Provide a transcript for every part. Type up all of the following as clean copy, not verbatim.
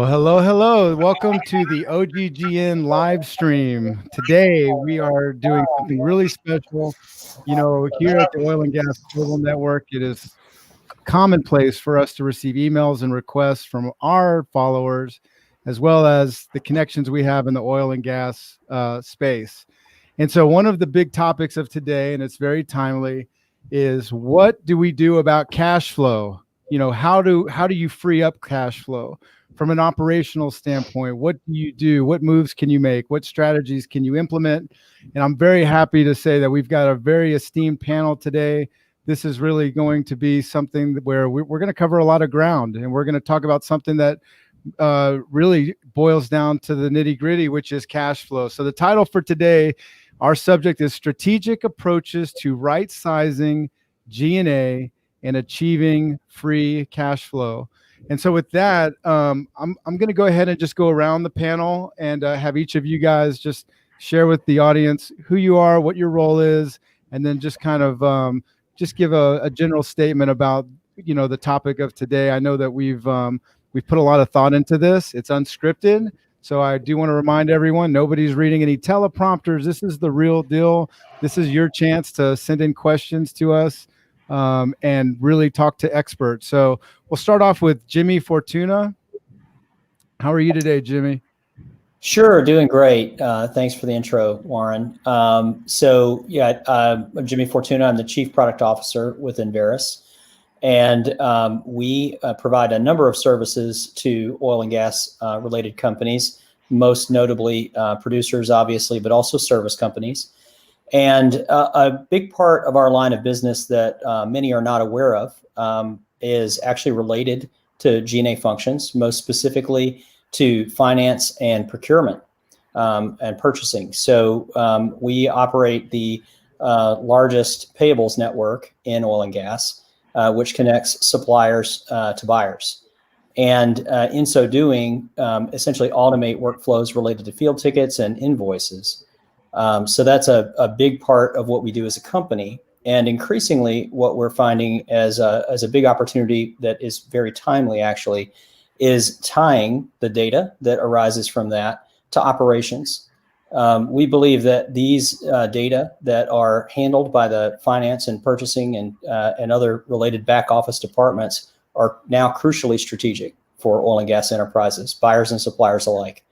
Well, hello, hello. Welcome to the OGGN live stream. Today, we are doing something really special. Here at the Oil and Gas Global Network, it is commonplace for us to receive emails and requests from our followers, as well as the connections we have in the oil and gas space. And so one of the big topics of today, and it's very timely, is what do we do about cash flow? How do you free up cash flow? From an operational standpoint, what do you do? What moves can you make? What strategies can you implement? And I'm very happy to say that we've got a very esteemed panel today. This is really going to be something where we're going to cover a lot of ground, and we're going to talk about something that really boils down to the nitty gritty, which is cash flow. So the title for today, our subject is Strategic Approaches to Right Sizing G&A and Achieving Free Cash Flow. And so with that, I'm going to go ahead and just go around the panel and have each of you guys just share with the audience who you are, what your role is, and then just kind of just give a general statement about, the topic of today. I know that we've put a lot of thought into this. It's unscripted. So I do want to remind everyone, nobody's reading any teleprompters. This is the real deal. This is your chance to send in questions to us and really talk to experts. So we'll start off with Jimmy Fortuna. How are you today, Jimmy? Sure, doing great. Thanks for the intro, Warren. I'm Jimmy Fortuna. I'm the Chief Product Officer with Enverus. And we provide a number of services to oil and gas related companies, most notably producers, obviously, but also service companies. And a big part of our line of business that many are not aware of is actually related to G&A functions, most specifically to finance and procurement and purchasing. So we operate the largest payables network in oil and gas, which connects suppliers to buyers. And in so doing, essentially automate workflows related to field tickets and invoices. So that's a big part of what we do as a company. And increasingly, what we're finding as a big opportunity that is very timely, actually, is tying the data that arises from that to operations. We believe that these data that are handled by the finance and purchasing and other related back office departments are now crucially strategic for oil and gas enterprises, buyers and suppliers alike.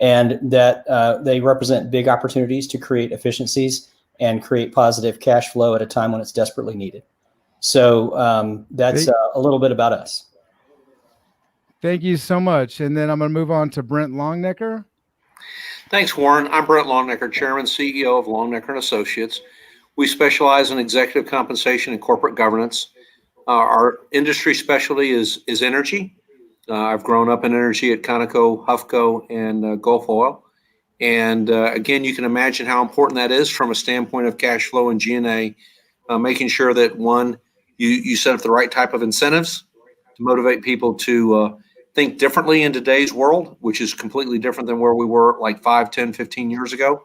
And that they represent big opportunities to create efficiencies and create positive cash flow at a time when it's desperately needed. So that's a little bit about us. Thank you so much. And then I'm going to move on to Brent Longnecker. Thanks, Warren. I'm Brent Longnecker, Chairman, CEO of Longnecker & Associates. We specialize in executive compensation and corporate governance. Our industry specialty is energy. I've grown up in energy at Conoco, Huffco, and Gulf Oil. And again, you can imagine how important that is from a standpoint of cash flow and G&A, making sure that, one, you set up the right type of incentives to motivate people to think differently in today's world, which is completely different than where we were like 5, 10, 15 years ago.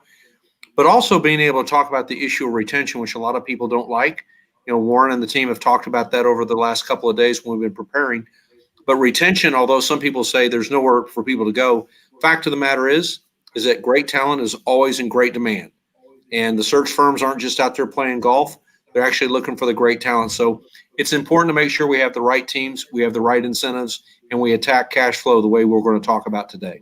But also being able to talk about the issue of retention, which a lot of people don't like. Warren and the team have talked about that over the last couple of days when we've been preparing. But retention, although some people say there's nowhere for people to go, fact of the matter is that great talent is always in great demand. And the search firms aren't just out there playing golf. They're actually looking for the great talent. So it's important to make sure we have the right teams, we have the right incentives, and we attack cash flow the way we're going to talk about today.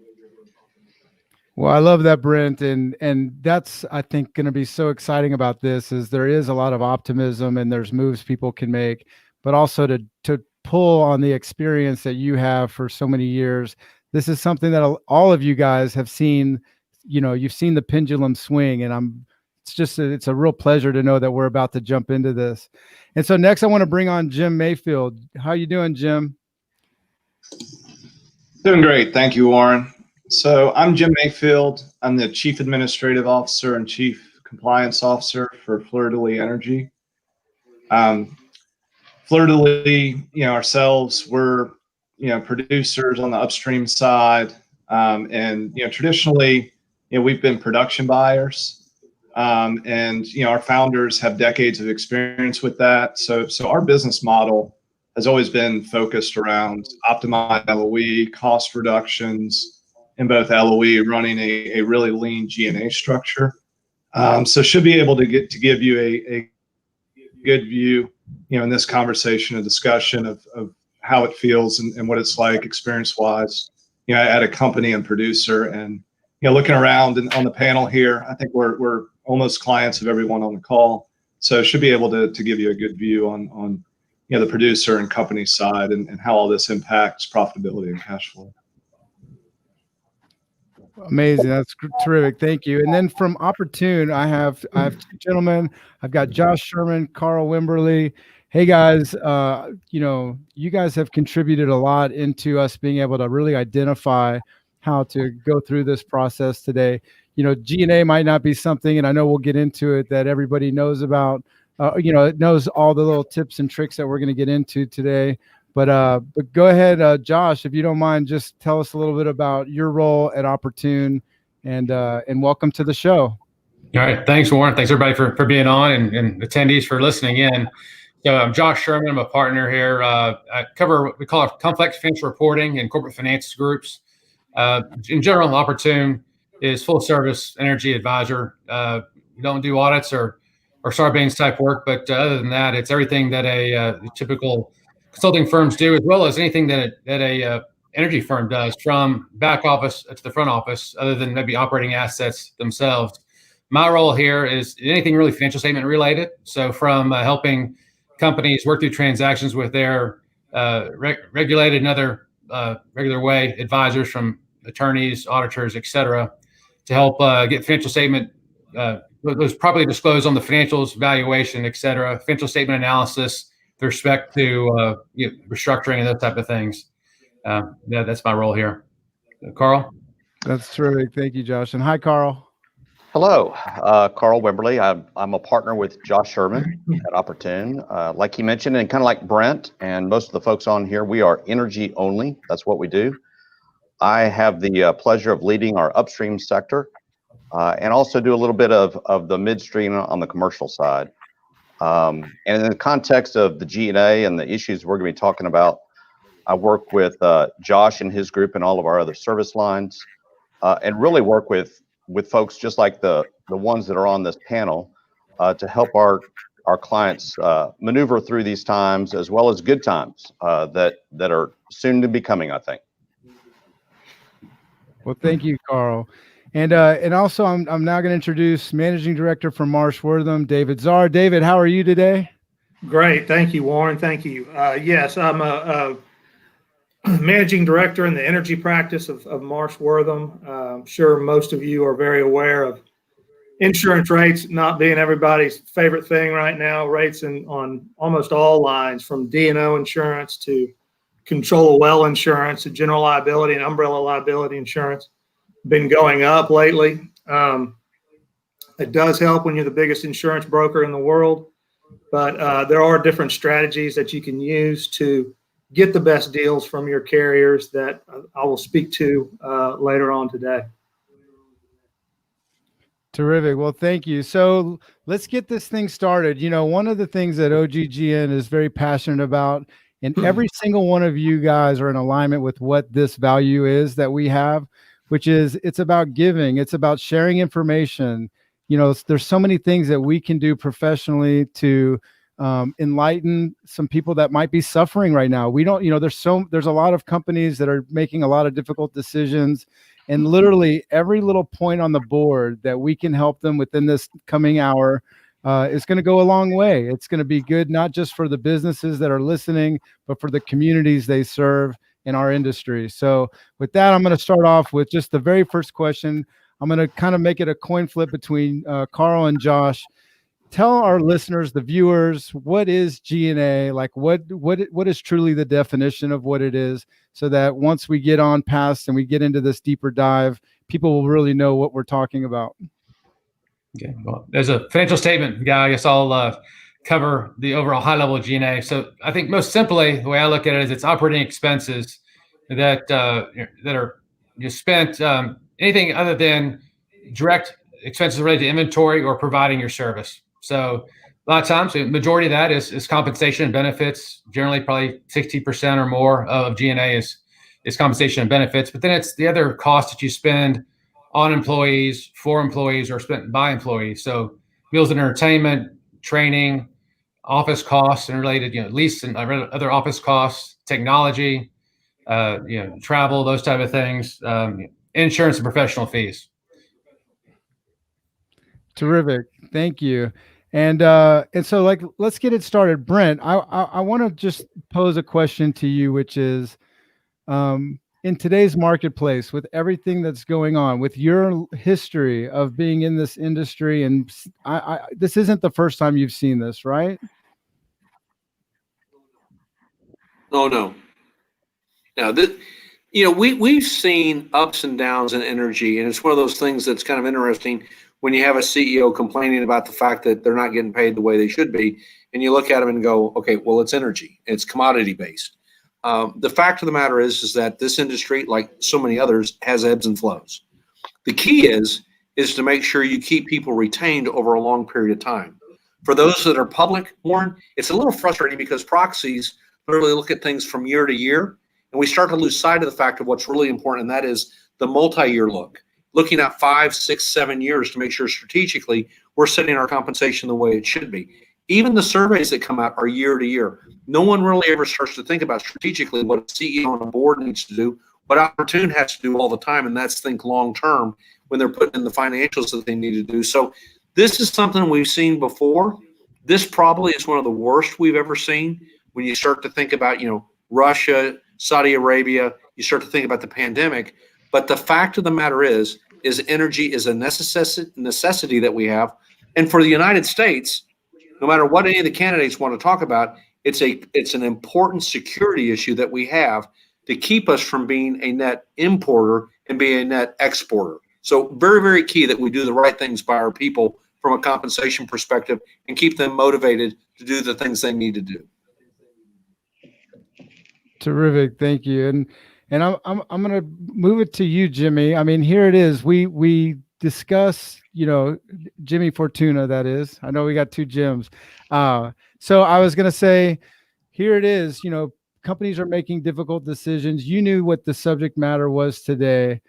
Well, I love that, Brent. And that's, I think, going to be so exciting about this is there is a lot of optimism and there's moves people can make, but also to pull on the experience that you have for so many years. This is something that all of you guys have seen. You've seen the pendulum swing, and it's a real pleasure to know that we're about to jump into this. And so next I want to bring on Jim Mayfield. How you doing, Jim? Doing great. Thank you, Warren. So I'm Jim Mayfield. I'm the Chief Administrative Officer and Chief Compliance Officer for Fleur de Lis Energy. Fleur de Lis, ourselves, we're, producers on the upstream side. And traditionally, we've been production buyers. And our founders have decades of experience with that. So our business model has always been focused around optimized LOE, cost reductions in both LOE, running a really lean G&A structure. So should be able to give you a good view, in this conversation and discussion of how it feels and what it's like experience-wise, at a company and producer. And, looking around and on the panel here, I think we're almost clients of everyone on the call. So should be able to give you a good view on the producer and company side and how all this impacts profitability and cash flow. Amazing. That's terrific. Thank you. And then from Opportune, I have two gentlemen. I've got Josh Sherman, Carl Wimberly. Hey guys, you guys have contributed a lot into us being able to really identify how to go through this process today. G&A might not be something, and I know we'll get into it, that everybody knows about. It knows all the little tips and tricks that we're going to get into today. But go ahead, Josh, if you don't mind, just tell us a little bit about your role at Opportune, and welcome to the show. All right. Thanks, Warren. Thanks, everybody, for being on, and attendees for listening in. So I'm Josh Sherman. I'm a partner here. I cover what we call complex financial reporting and corporate finance groups. In general, Opportune is full service energy advisor. We don't do audits or Sarbanes type work, but other than that, it's everything that a typical consulting firms do, as well as anything that a energy firm does, from back office to the front office, other than maybe operating assets themselves. My role here is anything really financial statement related. So from helping companies work through transactions with their regulated and other regular way advisors, from attorneys, auditors, et cetera, to help get financial statement, those properly disclosed on the financials, valuation, et cetera, financial statement analysis with respect to restructuring and those type of things. That's my role here. Carl? That's terrific. Thank you, Josh. And hi, Carl. Hello, Carl Wimberly. I'm a partner with Josh Sherman at Opportune. Like he mentioned, and kind of like Brent and most of the folks on here, we are energy only. That's what we do. I have the pleasure of leading our upstream sector and also do a little bit of the midstream on the commercial side. And in the context of the G&A and the issues we're going to be talking about, I work with Josh and his group and all of our other service lines, and really work with folks just like the ones that are on this panel to help our clients maneuver through these times, as well as good times that are soon to be coming, I think. Well, thank you, Carl. And also, I'm now going to introduce Managing Director for Marsh Wortham, David Czar. David, how are you today? Great. Thank you, Warren. Thank you. Yes, I'm a Managing Director in the energy practice of Marsh Wortham. I'm sure most of you are very aware of insurance rates not being everybody's favorite thing right now. Rates on almost all lines, from D&O insurance to control well insurance to general liability and umbrella liability insurance, been going up lately. It does help when you're the biggest insurance broker in the world, but there are different strategies that you can use to get the best deals from your carriers that I will speak to later on today. Terrific. Well, thank you. So let's get this thing started. One of the things that OGGN is very passionate about, and every single one of you guys are in alignment with what this value is that we have, which is it's about giving. It's about sharing information. There's so many things that we can do professionally to enlighten some people that might be suffering right now. We don't, there's a lot of companies that are making a lot of difficult decisions, and literally every little point on the board that we can help them within this coming hour is going to go a long way. It's going to be good, not just for the businesses that are listening, but for the communities they serve in our industry. So with that, I'm going to start off with just the very first question. I'm going to kind of make it a coin flip between Carl and Josh. Tell our listeners, the viewers, what is G&A? Like what is truly the definition of what it is, so that once we get on past and we get into this deeper dive, people will really know what we're talking about. Okay. Well, as a financial statement guy, I guess I'll cover the overall high level of G&A. So I think most simply, the way I look at it is it's operating expenses that are spent, anything other than direct expenses related to inventory or providing your service. So A lot of times, the majority of that is compensation and benefits. Generally, probably 60% or more of G&A is compensation and benefits. But then it's the other costs that you spend on employees, for employees, or spent by employees. So meals and entertainment, training, office costs and related, lease and other office costs, technology, travel, those type of things, insurance and professional fees. Terrific. Thank you. And so let's get it started. Brent, I want to just pose a question to you, which is, in today's marketplace, with everything that's going on, with your history of being in this industry, and this isn't the first time you've seen this, right? Oh, no. Now, we've seen ups and downs in energy, and it's one of those things that's kind of interesting when you have a CEO complaining about the fact that they're not getting paid the way they should be, and you look at them and go, okay, well, it's energy. It's commodity based. The fact of the matter is that this industry, like so many others, has ebbs and flows. The key is to make sure you keep people retained over a long period of time. For those that are public, Warren, it's a little frustrating because proxies literally look at things from year to year, and we start to lose sight of the fact of what's really important, and that is the multi-year look, looking at 5, 6, 7 years to make sure strategically we're setting our compensation the way it should be. Even the surveys that come out are year to year. No one really ever starts to think about strategically what a CEO and a board needs to do, what Opportune has to do all the time, and that's think long term when they're putting in the financials that they need to do. So this is something we've seen before. This probably is one of the worst we've ever seen. When you start to think about, Russia, Saudi Arabia, you start to think about the pandemic. But the fact of the matter is energy is a necessity that we have. And for the United States, no matter what any of the candidates want to talk about, it's an important security issue that we have to keep us from being a net importer and being a net exporter. So very, very key that we do the right things by our people from a compensation perspective and keep them motivated to do the things they need to do. Terrific. Thank you. And I'm going to move it to you, Jimmy. I mean, here it is. We discuss, Jimmy Fortuna, that is. I know we got two Jims. So I was going to say, here it is. Companies are making difficult decisions. You knew what the subject matter was today.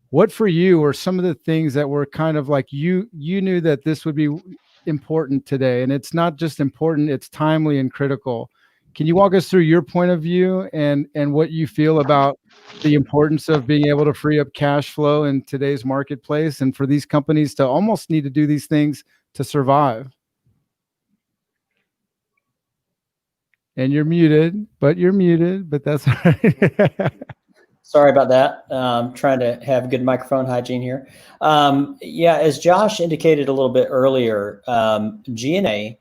What for you were some of the things that were kind of like you knew that this would be important today? And it's not just important, it's timely and critical. Can you walk us through your point of view and what you feel about the importance of being able to free up cash flow in today's marketplace, and for these companies to almost need to do these things to survive? And you're muted, but that's all right. Sorry about that. Trying to have good microphone hygiene here. As Josh indicated a little bit earlier, G&A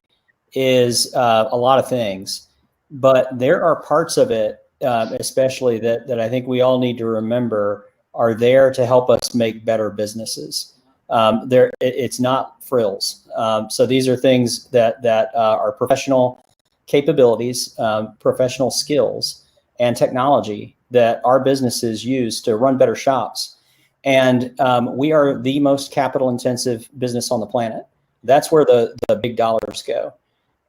is a lot of things, but there are parts of it, especially that I think we all need to remember are there to help us make better businesses. It's not frills. So these are things that are professional capabilities, professional skills, and technology that our businesses use to run better shops. And we are the most capital intensive business on the planet. That's where the big dollars go.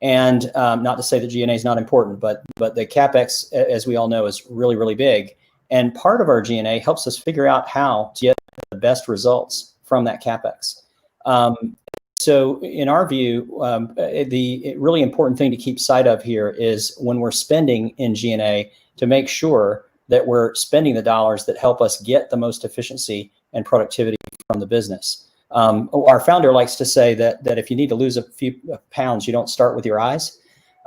And not to say that G&A is not important, but the CapEx, as we all know, is really, really big. And part of our G&A helps us figure out how to get the best results from that CapEx. So in our view, the really important thing to keep sight of here is when we're spending in G&A to make sure that we're spending the dollars that help us get the most efficiency and productivity from the business. Our founder likes to say that if you need to lose a few pounds, you don't start with your eyes.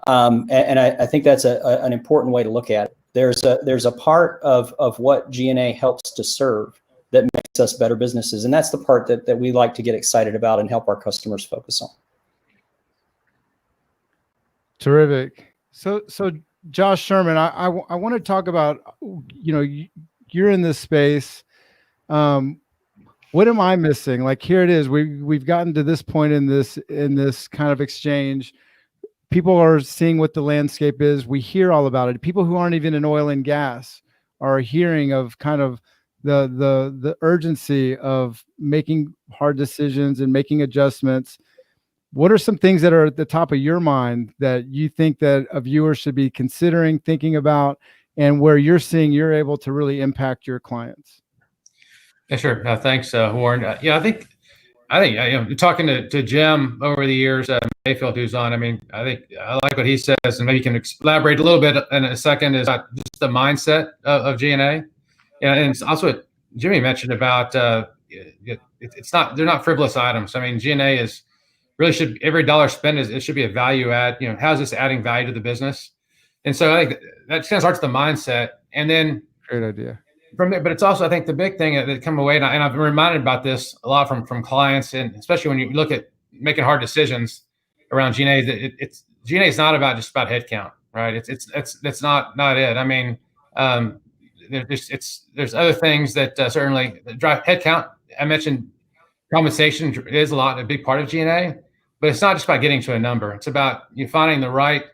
And I think that's an important way to look at it. There's a part of what G&A helps to serve that makes us better businesses. And that's the part that we like to get excited about and help our customers focus on. Terrific. So Josh Sherman, I want to talk about, you're in this space. What am I missing? Like, here it is. We've gotten to this point in this kind of exchange. People are seeing what the landscape is. We hear all about it. People who aren't even in oil and gas are hearing of kind of the urgency of making hard decisions and making adjustments. what are some things that are at the top of your mind that you think that a viewer should be considering, thinking about, and where you're seeing you're able to really impact your clients? Yeah, sure. Thanks, Warren. Yeah, I think talking to Jim over the years, Mayfield, who's on. I mean, I think I like what he says, and maybe you can elaborate a little bit in a second. Is just the mindset of G&A, and it's also what Jimmy mentioned about it's not, they're not frivolous items. I mean, G&A is really should, every dollar spent it should be a value add. How's this adding value to the business? And so I think that kind of starts the mindset, and then Great idea. from there. But it's also, I think, the big thing that come away, and I've been reminded about this a lot from clients, and especially when you look at making hard decisions around G&A, that it's G&A is not about just about headcount, right? It's not it. I mean, there's other things that certainly drive headcount. I mentioned compensation is a big part of G&A, but it's not just about getting to a number. It's about you finding the right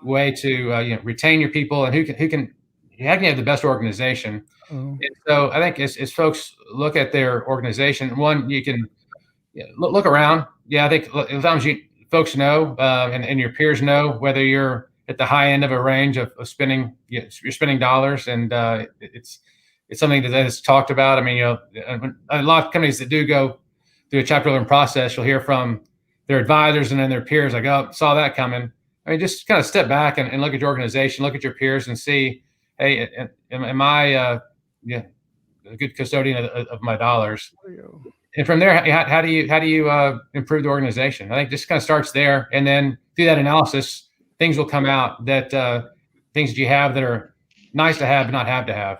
way to retain your people, and who can how can you have the best organization. And so I think as folks look at their organization, one, you can look around. Yeah, I think as long as folks know and your peers know whether you're at the high end of a range of spending, you're spending dollars, and it's something that is talked about. I mean, a lot of companies that do go through a Chapter 11 process, you'll hear from their advisors and then their peers like, "Oh, saw that coming." I mean, just kind of step back and look at your organization, look at your peers, and see, hey, am I a good custodian of my dollars? And from there, how do you improve the organization? I think this kind of starts there, and then through that analysis, things will come out that things that you have that are nice to have but not have to have.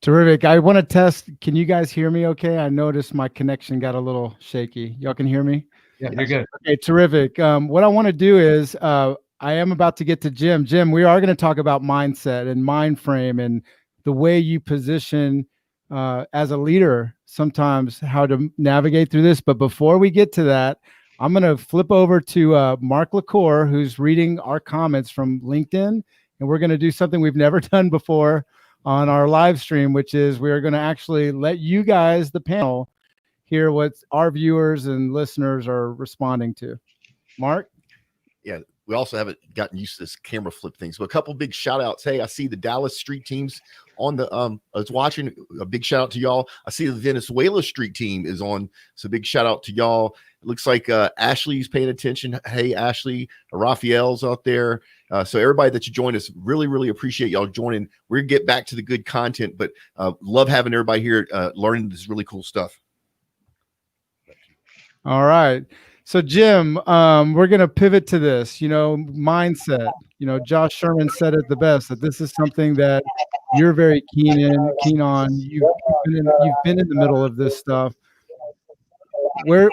Terrific. I want to test. Can you guys hear me okay? I noticed my connection got a little shaky. Y'all can hear me? Yeah, you're good. Okay, terrific. What I want to do is I am about to get to Jim. Jim, we are going to talk about mindset and mind frame and the way you position as a leader, sometimes how to navigate through this. But before we get to that, I'm going to flip over to Mark LaCour, who's reading our comments from LinkedIn. And we're going to do something we've never done before on our live stream, which is we're going to actually let you guys, the panel, hear what our viewers and listeners are responding to. Mark? Yeah, we also haven't gotten used to this camera flip thing. So a couple big shout outs. Hey, I see the Dallas street teams on the I was watching. A big shout out to y'all. I see the Venezuela street team is on. So big shout out to y'all. It looks like Ashley's paying attention. Hey, Ashley, Raphael's out there. So everybody that you joined us, really appreciate y'all joining. We're gonna get back to the good content, but love having everybody here learning this really cool stuff. All right. So Jim, we're going to pivot to this, mindset. Josh Sherman said it the best, that this is something that you're very keen on. You've been in the middle of this stuff. Where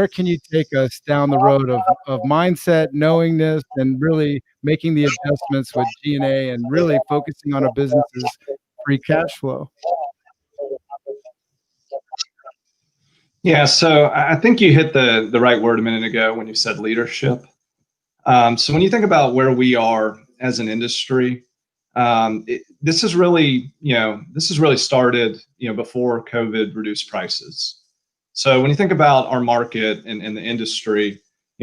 can you take us down the road of mindset, knowing this, and really making the adjustments with G&A and really focusing on a business's free cash flow? Yeah, so I think you hit the right word a minute ago when you said leadership. So when you think about where we are as an industry, this has really started before COVID reduced prices. So when you think about our market and the industry,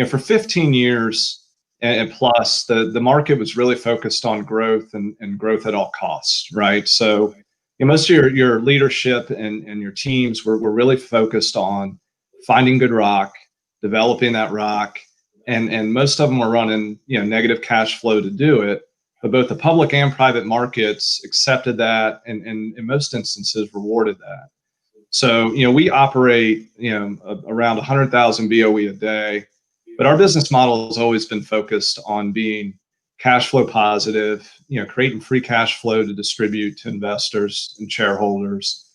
for 15 years and plus, the market was really focused on growth and growth at all costs, right? So most of your leadership and your teams were really focused on finding good rock, developing that rock, and most of them were running negative cash flow to do it. But both the public and private markets accepted that, and in most instances rewarded that. So we operate around 100,000 BOE a day, but our business model has always been focused on being cash flow positive, creating free cash flow to distribute to investors and shareholders.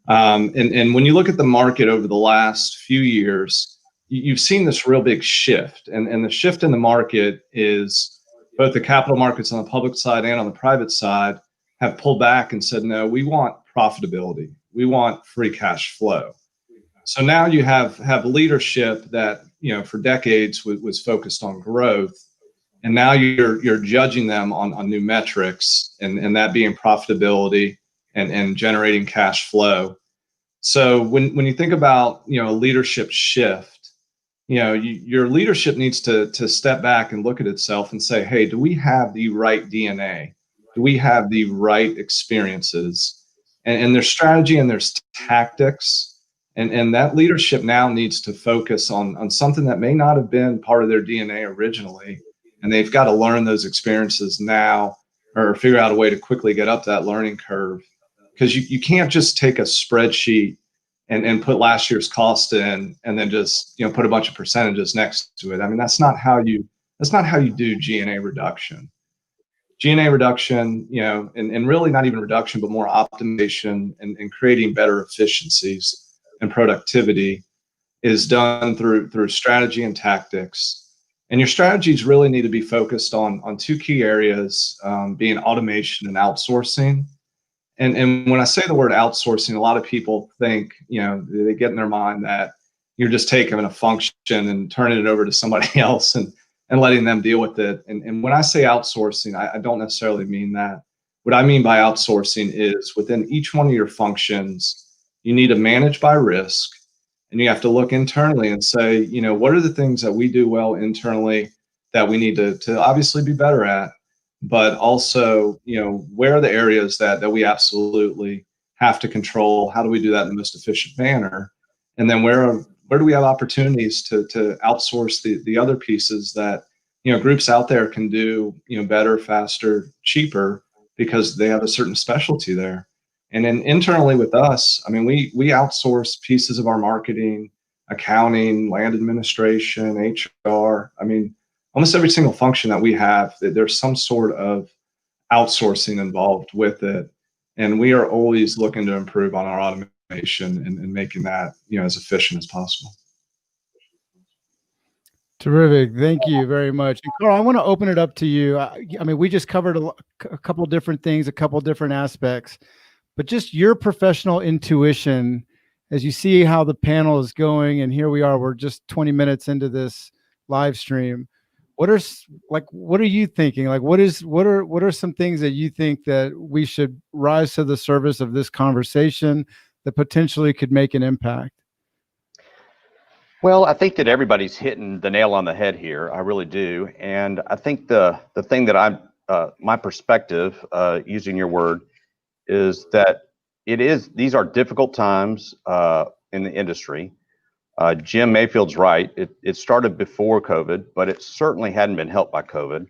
And when you look at the market over the last few years, you've seen this real big shift. And the shift in the market is both the capital markets on the public side and on the private side have pulled back and said, no, we want profitability. We want free cash flow. So now you have leadership that, for decades was focused on growth. And now you're judging them on new metrics, and that being profitability and generating cash flow. So when you think about, a leadership shift, your leadership needs to step back and look at itself and say, hey, do we have the right DNA? Do we have the right experiences? And there's strategy and there's tactics. And that leadership now needs to focus on something that may not have been part of their DNA originally. And they've got to learn those experiences now, or figure out a way to quickly get up that learning curve. Because you can't just take a spreadsheet and put last year's cost in and then just put a bunch of percentages next to it. I mean, that's not how you do G&A reduction. G&A reduction, and really not even reduction, but more optimization and creating better efficiencies and productivity is done through strategy and tactics. And your strategies really need to be focused on two key areas, being automation and outsourcing. And when I say the word outsourcing, a lot of people think, they get in their mind that you're just taking a function and turning it over to somebody else and letting them deal with it. And when I say outsourcing, I don't necessarily mean that. What I mean by outsourcing is within each one of your functions, you need to manage by risk, and you have to look internally and say, what are the things that we do well internally that we need to obviously be better at, but also, where are the areas that we absolutely have to control? How do we do that in the most efficient manner? And then where do we have opportunities to outsource the other pieces that, groups out there can do, better, faster, cheaper, because they have a certain specialty there. And then internally with us, I mean, we outsource pieces of our marketing, accounting, land administration, HR. I mean, almost every single function that we have, there's some sort of outsourcing involved with it. And we are always looking to improve on our automation and making that, as efficient as possible. Terrific. Thank you very much. And Carl, I want to open it up to you. I mean, we just covered a couple different things, a couple different aspects, but just your professional intuition as you see how the panel is going. And here we are, we're just 20 minutes into this live stream. What are you thinking? Like, what are some things that you think that we should rise to the service of this conversation that potentially could make an impact? Well, I think that everybody's hitting the nail on the head here. I really do. And I think the thing that my perspective, using your word, is that these are difficult times in the industry. Jim Mayfield's right. It started before COVID, but it certainly hadn't been helped by COVID.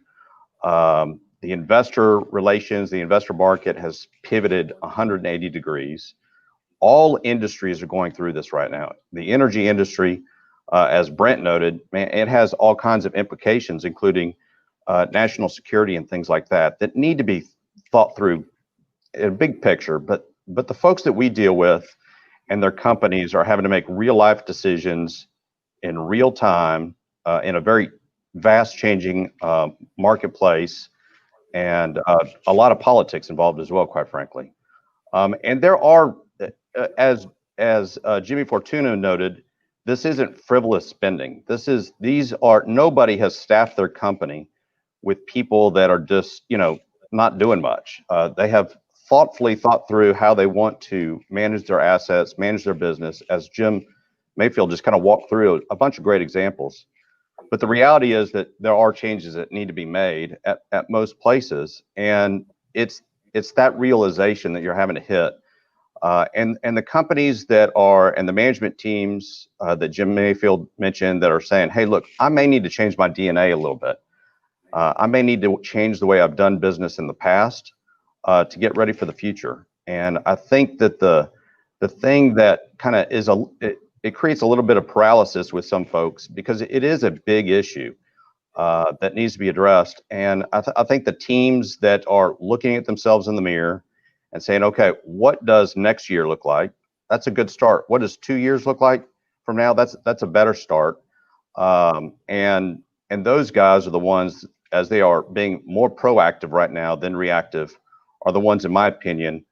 The investor relations, the investor market has pivoted 180 degrees. All industries are going through this right now. The energy industry, as Brent noted, man, it has all kinds of implications, including national security and things like that need to be thought through in a big picture. But the folks that we deal with and their companies are having to make real life decisions in real time in a very vast changing marketplace, and a lot of politics involved as well, quite frankly. And there are, as Jimmy Fortuna noted, this isn't frivolous spending. Nobody has staffed their company with people that are just, not doing much. They have thoughtfully thought through how they want to manage their assets, manage their business, as Jim Mayfield just kind of walked through a bunch of great examples. But the reality is that there are changes that need to be made at most places. And it's that realization that you're having to hit. And the companies and the management teams that Jim Mayfield mentioned that are saying, hey, look, I may need to change my DNA a little bit. I may need to change the way I've done business in the past to get ready for the future. And I think that the thing that kind of it creates a little bit of paralysis with some folks, because it is a big issue that needs to be addressed. And I think the teams that are looking at themselves in the mirror and saying, okay, what does next year look like? That's a good start. What does 2 years look like from now? That's a better start. And those guys are the ones, as they are being more proactive right now than reactive, are the ones, in my opinion,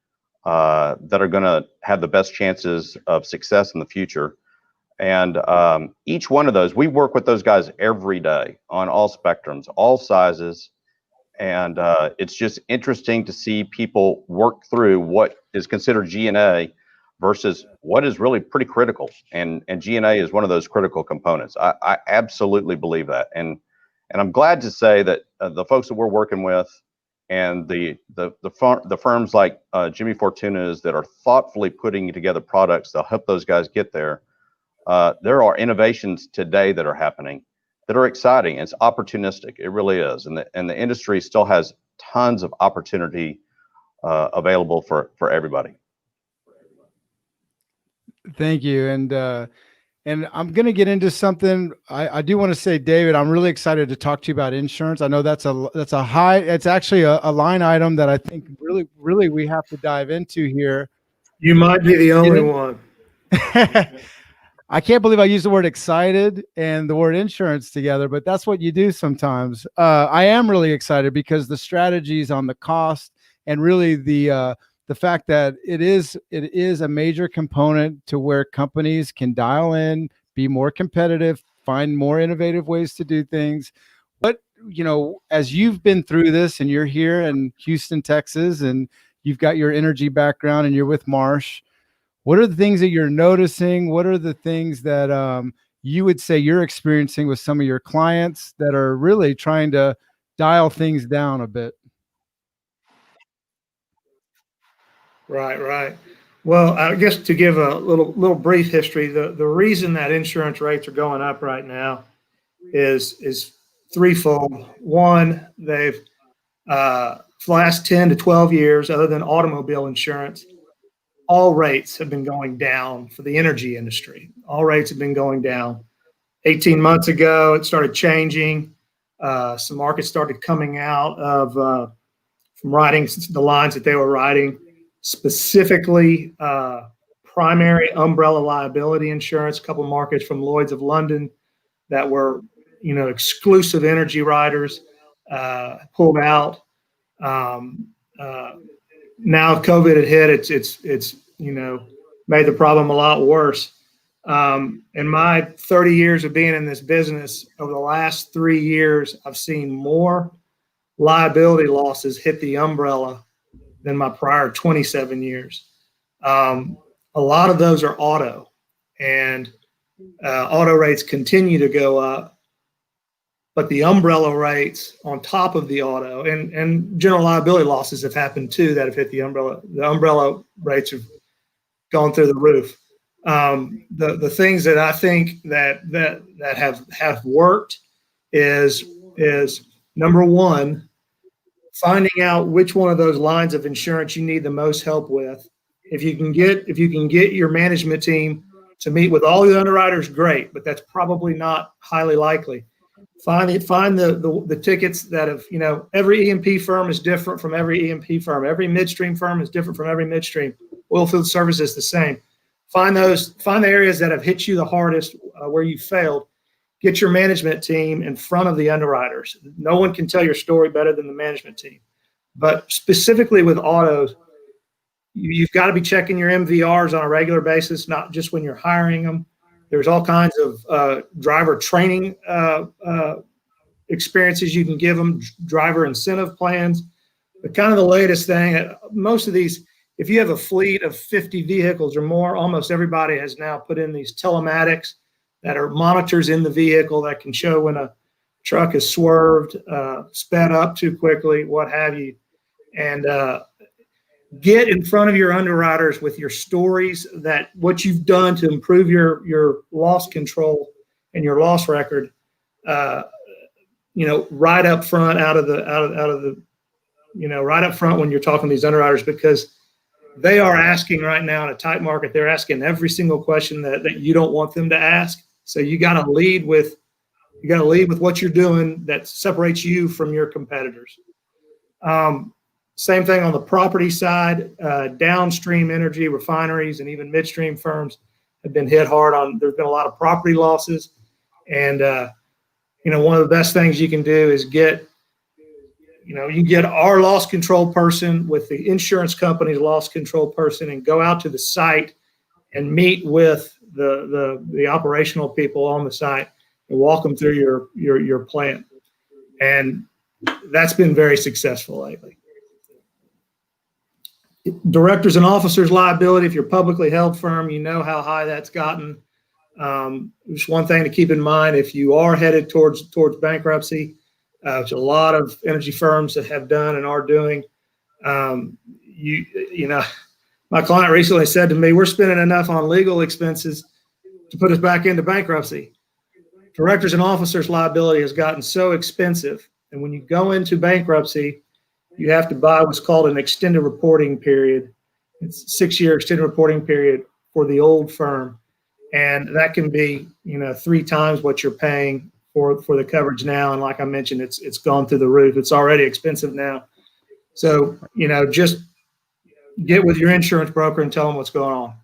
that are going to have the best chances of success in the future. And each one of those, we work with those guys every day on all spectrums, all sizes. And it's just interesting to see people work through what is considered G&A versus what is really pretty critical. And G&A is one of those critical components. I absolutely believe that. And I'm glad to say that the folks that we're working with and the firms like Jimmy Fortuna's that are thoughtfully putting together products that'll help those guys get there. There are innovations today that are happening that are exciting. It's opportunistic. It really is. And the industry still has tons of opportunity available for everybody. Thank you. And I'm going to get into something. I do want to say, David, I'm really excited to talk to you about insurance. I know it's actually a line item that I think really we have to dive into here. You might be the only one. I can't believe I used the word excited and the word insurance together, but that's what you do sometimes. I am really excited because the strategies on the cost and really the fact that it is a major component to where companies can dial in, be more competitive, find more innovative ways to do things. But, as you've been through this and you're here in Houston, Texas, and you've got your energy background and you're with Marsh, what are the things that you're noticing? What are the things that you would say you're experiencing with some of your clients that are really trying to dial things down a bit? Right. Well, I guess to give a little brief history, the reason that insurance rates are going up right now is threefold. One, they've for the last 10 to 12 years, other than automobile insurance, all rates have been going down for the energy industry. All rates have been going down. 18 months ago, it started changing. Some markets started coming out of from writing the lines that they were writing, specifically primary umbrella liability insurance. A couple of markets from Lloyd's of London that were, exclusive energy riders pulled out. Now COVID had hit, it's made the problem a lot worse. In my 30 years of being in this business, over the last 3 years, I've seen more liability losses hit the umbrella than my prior 27 years. A lot of those are auto, and auto rates continue to go up. But the umbrella rates on top of the auto and general liability losses have happened too that have hit the umbrella. The umbrella rates have gone through the roof. The things that I think that have worked is number one, finding out which one of those lines of insurance you need the most help with. If you can get your management team to meet with all the underwriters, great, but that's probably not highly likely. Find the tickets that have, every E&P firm is different from every E&P firm. Every midstream firm is different from every midstream. Oilfield service is the same. Find the areas that have hit you the hardest, where you failed. Get your management team in front of the underwriters. No one can tell your story better than the management team. But specifically with autos, you've got to be checking your MVRs on a regular basis, not just when you're hiring them. There's all kinds of driver training experiences you can give them, driver incentive plans. But kind of the latest thing, most of these, if you have a fleet of 50 vehicles or more, almost everybody has now put in these telematics that are monitors in the vehicle that can show when a truck is swerved, sped up too quickly, what have you. And get in front of your underwriters with your stories, that what you've done to improve your loss control and your loss record, right up front out of the right up front when you're talking to these underwriters, because they are asking right now in a tight market, they're asking every single question that you don't want them to ask. So you got to lead with what you're doing that separates you from your competitors. Same thing on the property side. Downstream energy refineries and even midstream firms have been hit hard on. There's been a lot of property losses, and one of the best things you can do is get our loss control person with the insurance company's loss control person, and go out to the site and meet with the operational people on the site and walk them through your plant, and that's been very successful lately. Directors and officers liability, if you're a publicly held firm, you know how high that's gotten. Just one thing to keep in mind, if you are headed towards bankruptcy, which a lot of energy firms that have done and are doing, you know, my client recently said to me, we're spending enough on legal expenses to put us back into bankruptcy. Directors and officers liability has gotten so expensive. And when you go into bankruptcy, you have to buy what's called an extended reporting period. It's a 6-year extended reporting period for the old firm. And that can be, 3 times what you're paying for the coverage now. And like I mentioned, it's gone through the roof. It's already expensive now. So, just get with your insurance broker and tell them what's going on.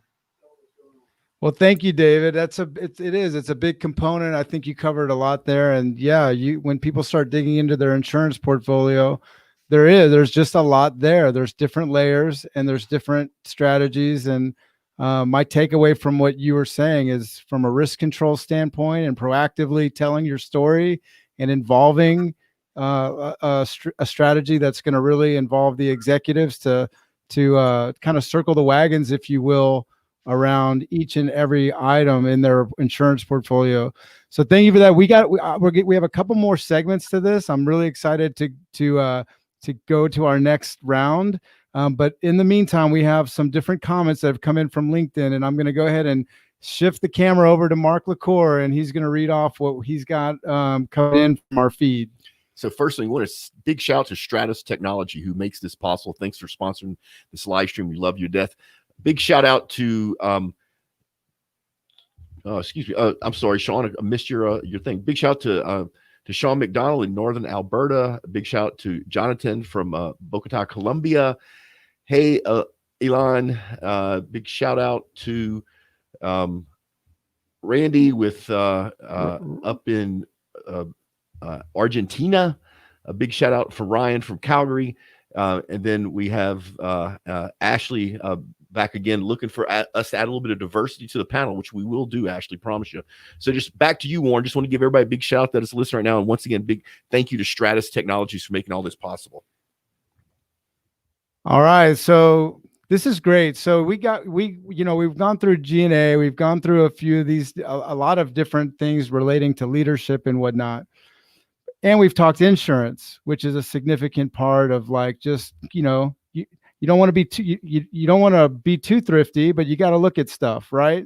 Well, thank you, David. It's a big component. I think you covered a lot there. And yeah, when people start digging into their insurance portfolio, there's just a lot there. There's different layers and there's different strategies. And my takeaway from what you were saying is, from a risk control standpoint and proactively telling your story and involving a strategy that's going to really involve the executives to kind of circle the wagons, if you will, around each and every item in their insurance portfolio. So thank you for that. We have a couple more segments to this. I'm really excited to go to our next round. But in the meantime, we have some different comments that have come in from LinkedIn, and I'm going to go ahead and shift the camera over to Mark LaCour, and he's going to read off what he's got coming in from our feed. So firstly, we want a big shout out to Stratus Technology, who makes this possible. Thanks for sponsoring this live stream. We love you to death. Big shout out to, I'm sorry, Sean, I missed your thing. Big shout out to Sean McDonald in Northern Alberta. A big shout out to Jonathan from Bogota, Colombia. Hey, Elon, big shout out to Randy with up in Argentina. A big shout out for Ryan from Calgary. And then we have Ashley back again, looking for us to add a little bit of diversity to the panel, which we will do, Ashley, promise you. So just back to you, Warren. Just want to give everybody a big shout out that is listening right now. And once again, big thank you to Stratus Technologies for making all this possible. All right. So this is great. So we've gone through G&A, we've gone through a few of these, a lot of different things relating to leadership and whatnot. And we've talked insurance, which is a significant part of, like, just, you don't want to be you don't want to be too thrifty, but you got to look at stuff, right?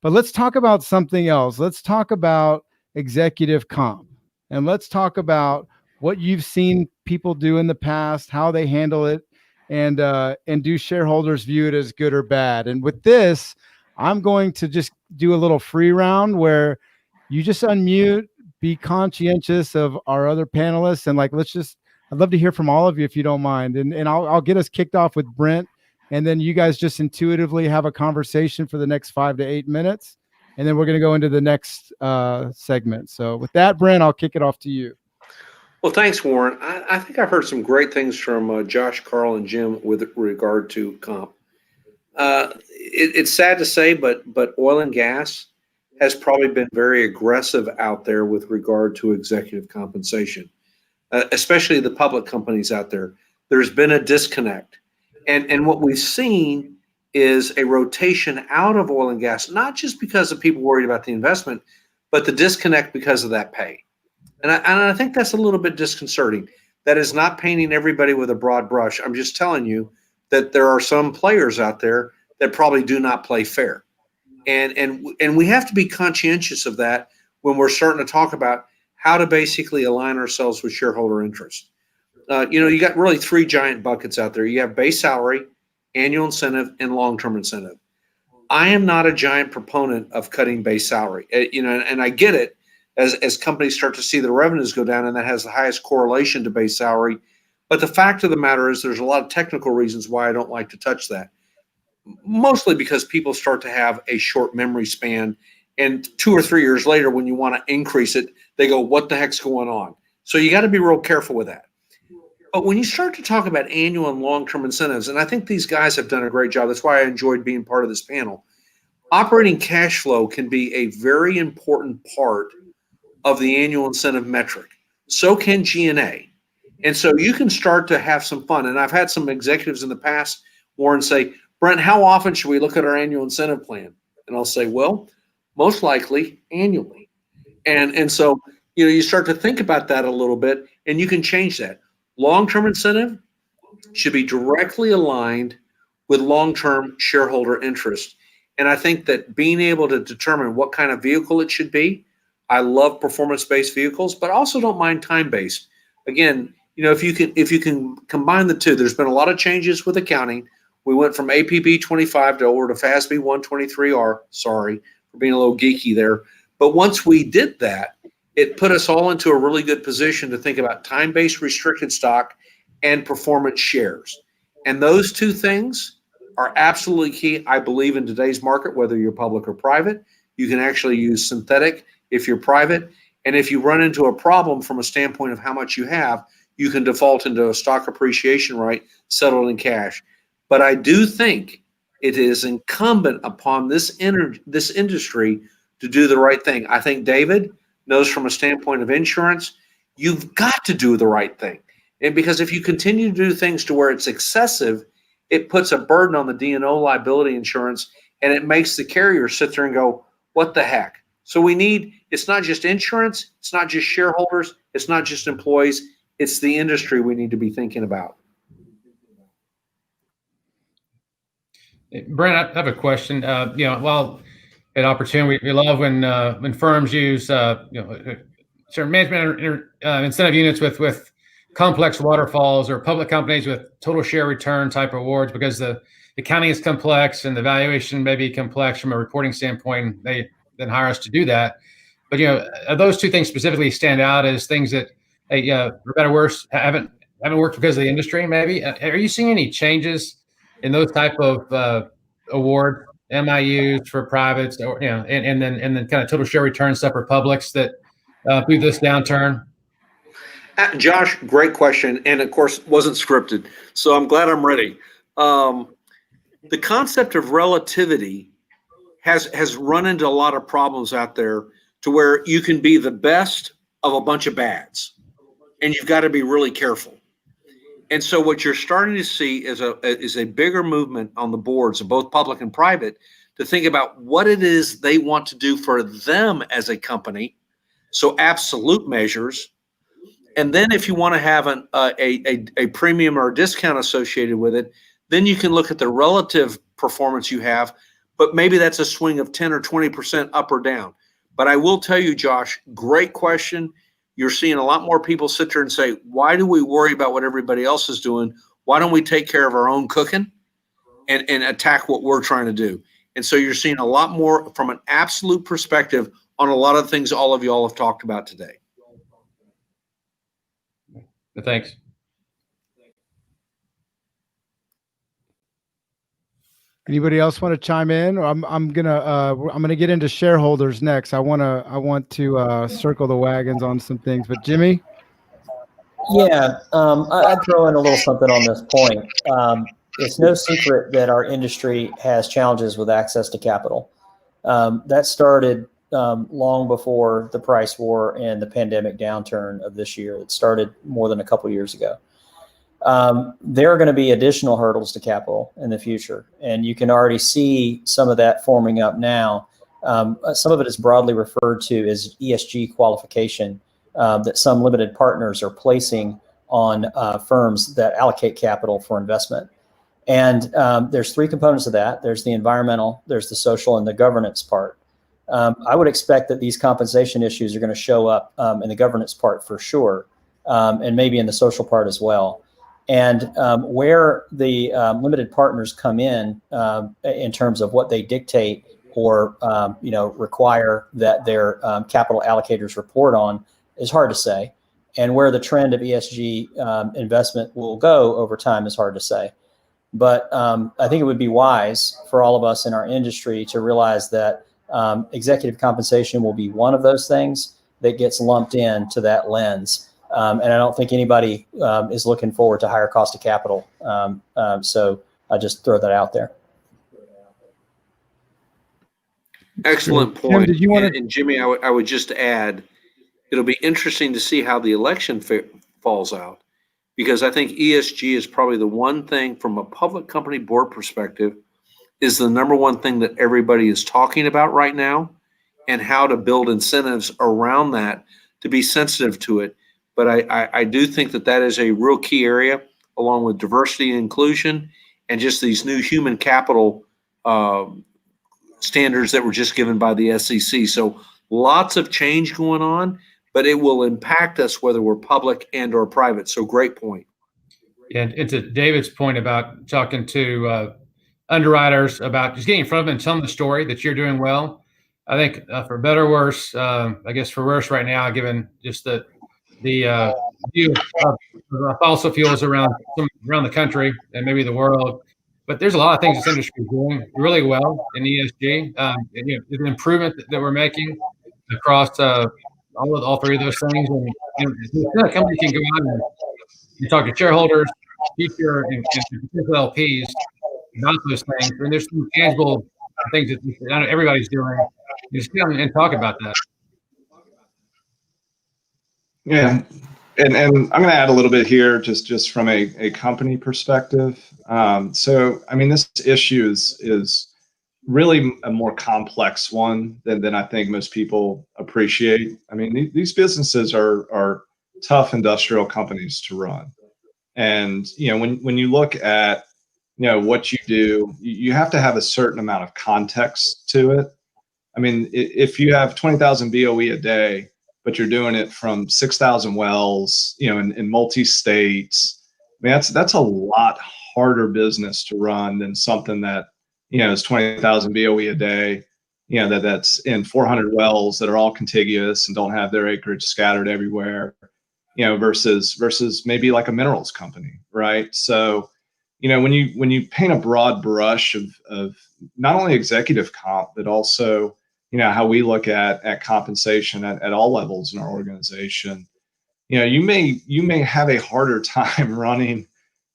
But let's talk about something else. Let's talk about executive comp, and let's talk about what you've seen people do in the past, how they handle it, and do shareholders view it as good or bad? And with this, I'm going to just do a little free round where you just unmute, be conscientious of our other panelists, and I'd love to hear from all of you if you don't mind. And I'll get us kicked off with Brent, and then you guys just intuitively have a conversation for the next 5 to 8 minutes. And then we're going to go into the next segment. So with that, Brent, I'll kick it off to you. Well, thanks, Warren. I think I've heard some great things from Josh, Carl, and Jim with regard to comp. It's sad to say, but oil and gas has probably been very aggressive out there with regard to executive compensation. Especially the public companies out there. There's been a disconnect. And what we've seen is a rotation out of oil and gas, not just because of people worried about the investment, but the disconnect because of that pay. And I think that's a little bit disconcerting. That is not painting everybody with a broad brush. I'm just telling you that there are some players out there that probably do not play fair. And we have to be conscientious of that when we're starting to talk about how to basically align ourselves with shareholder interest. You got really 3 giant buckets out there. You have base salary, annual incentive, and long-term incentive. I am not a giant proponent of cutting base salary. And I get it as companies start to see the revenues go down, and that has the highest correlation to base salary. But the fact of the matter is there's a lot of technical reasons why I don't like to touch that. Mostly because people start to have a short memory span, and 2 or 3 years later, when you want to increase it, they go, what the heck's going on? So you got to be real careful with that. But when you start to talk about annual and long-term incentives, and I think these guys have done a great job. That's why I enjoyed being part of this panel. Operating cash flow can be a very important part of the annual incentive metric. So can G&A. And so you can start to have some fun. And I've had some executives in the past Warren say, Brent, how often should we look at our annual incentive plan? And I'll say, well, most likely annually. And so, you start to think about that a little bit, and you can change that. Long-term incentive should be directly aligned with long-term shareholder interest. And I think that being able to determine what kind of vehicle it should be, I love performance-based vehicles, but also don't mind time-based. Again, if you can combine the two, there's been a lot of changes with accounting. We went from APB 25 over to FASB 123R. Sorry for being a little geeky there. But once we did that, it put us all into a really good position to think about time-based restricted stock and performance shares. And those two things are absolutely key, I believe, in today's market, whether you're public or private. You can actually use synthetic if you're private. And if you run into a problem from a standpoint of how much you have, you can default into a stock appreciation right settled in cash. But I do think it is incumbent upon this industry to do the right thing. I think David knows from a standpoint of insurance, you've got to do the right thing. And because if you continue to do things to where it's excessive, it puts a burden on the D&O liability insurance, and it makes the carrier sit there and go, what the heck? So it's not just insurance, it's not just shareholders, it's not just employees, it's the industry we need to be thinking about. Brent, I have a question. While at Opportune, we love when firms use certain management incentive units with complex waterfalls, or public companies with total share return type awards, because the accounting is complex and the valuation may be complex from a reporting standpoint. They then hire us to do that. But those two things specifically stand out as things that, for better or worse, haven't worked because of the industry. Maybe are you seeing any changes in those type of award MIUs for privates, or and then kind of total share return stuff for publics that through this downturn? Josh, great question, and of course wasn't scripted, so I'm glad I'm ready. The concept of relativity has run into a lot of problems out there, to where you can be the best of a bunch of bads, and you've got to be really careful. And so what you're starting to see is a bigger movement on the boards of both public and private to think about what it is they want to do for them as a company. So absolute measures. And then if you want to have a premium or a discount associated with it, then you can look at the relative performance you have, but maybe that's a swing of 10 or 20% up or down. But I will tell you, Josh, great question. You're seeing a lot more people sit there and say, why do we worry about what everybody else is doing? Why don't we take care of our own cooking and attack what we're trying to do? And so you're seeing a lot more from an absolute perspective on a lot of things all of you all have talked about today. Thanks. Anybody else want to chime in? Or I'm gonna get into shareholders next. I want to circle the wagons on some things. But Jimmy, Yeah, I'd throw in a little something on this point. It's no secret that our industry has challenges with access to capital. That started long before the price war and the pandemic downturn of this year. It started more than a couple years ago. There are going to be additional hurdles to capital in the future, and you can already see some of that forming up now. Some of it is broadly referred to as ESG qualification that some limited partners are placing on firms that allocate capital for investment. And there's three components of that. There's the environmental, there's the social, and the governance part. I would expect that these compensation issues are going to show up in the governance part for sure, and maybe in the social part as well. And where the limited partners come in terms of what they dictate or require that their capital allocators report on is hard to say. And where the trend of ESG investment will go over time is hard to say. But I think it would be wise for all of us in our industry to realize that executive compensation will be one of those things that gets lumped into that lens. And I don't think anybody is looking forward to higher cost of capital. So I just throw that out there. Excellent point. Jim, did you want to? And Jimmy, I would just add, it'll be interesting to see how the election falls out, because I think ESG is probably the one thing from a public company board perspective is the number one thing that everybody is talking about right now, and how to build incentives around that to be sensitive to it. But I do think that that is a real key area, along with diversity and inclusion and just these new human capital standards that were just given by the SEC. So lots of change going on, but it will impact us whether we're public and or private. So great point. And to David's point about talking to underwriters about just getting in front of them and telling the story that you're doing well. I think for better or worse, I guess for worse right now, given just the view of fossil fuels around the country and maybe the world. But there's a lot of things this industry is doing really well in ESG. The improvement that we're making across all three of those things. And the company can go out and talk to shareholders, future and potential LPs about those things. And there's some tangible things that everybody's doing. Just get on and talk about that. Yeah. And I'm going to add a little bit here, just from a company perspective. So, I mean, this issue is really a more complex one than I think most people appreciate. I mean, these businesses are tough industrial companies to run. And, when you look at, what you do, you have to have a certain amount of context to it. I mean, if you have 20,000 BOE a day, but you're doing it from 6,000 wells, in multi-states, I mean, that's a lot harder business to run than something that, is 20,000 BOE a day, that's in 400 wells that are all contiguous and don't have their acreage scattered everywhere, versus maybe like a minerals company, right? So, when you paint a broad brush of not only executive comp, but also, how we look at compensation at all levels in our organization, you may have a harder time running,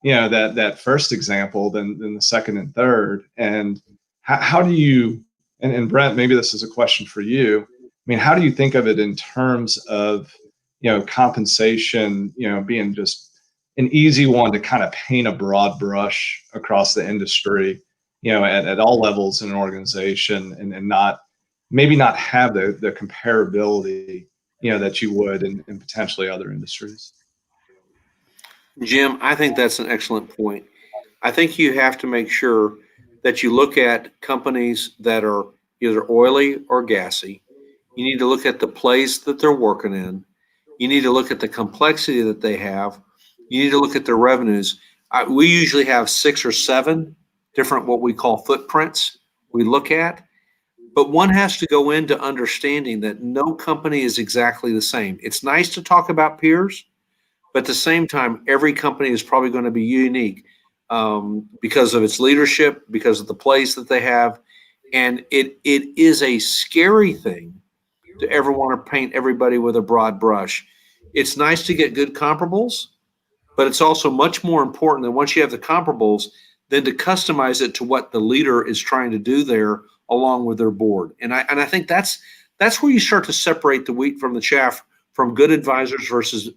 that first example than the second and third. And how do you, and Brent, maybe this is a question for you. I mean, how do you think of it in terms of, compensation, being just an easy one to kind of paint a broad brush across the industry, at all levels in an organization, and maybe not have the comparability, that you would in potentially other industries? Jim, I think that's an excellent point. I think you have to make sure that you look at companies that are either oily or gassy. You need to look at the place that they're working in. You need to look at the complexity that they have. You need to look at their revenues. We usually have 6 or 7 different what we call footprints we look at, but one has to go into understanding that no company is exactly the same. It's nice to talk about peers, but at the same time, every company is probably going to be unique because of its leadership, because of the place that they have. And it is a scary thing to ever want to paint everybody with a broad brush. It's nice to get good comparables, but it's also much more important that once you have the comparables, then to customize it to what the leader is trying to do there along with their board. And I think that's where you start to separate the wheat from the chaff, from good advisors versus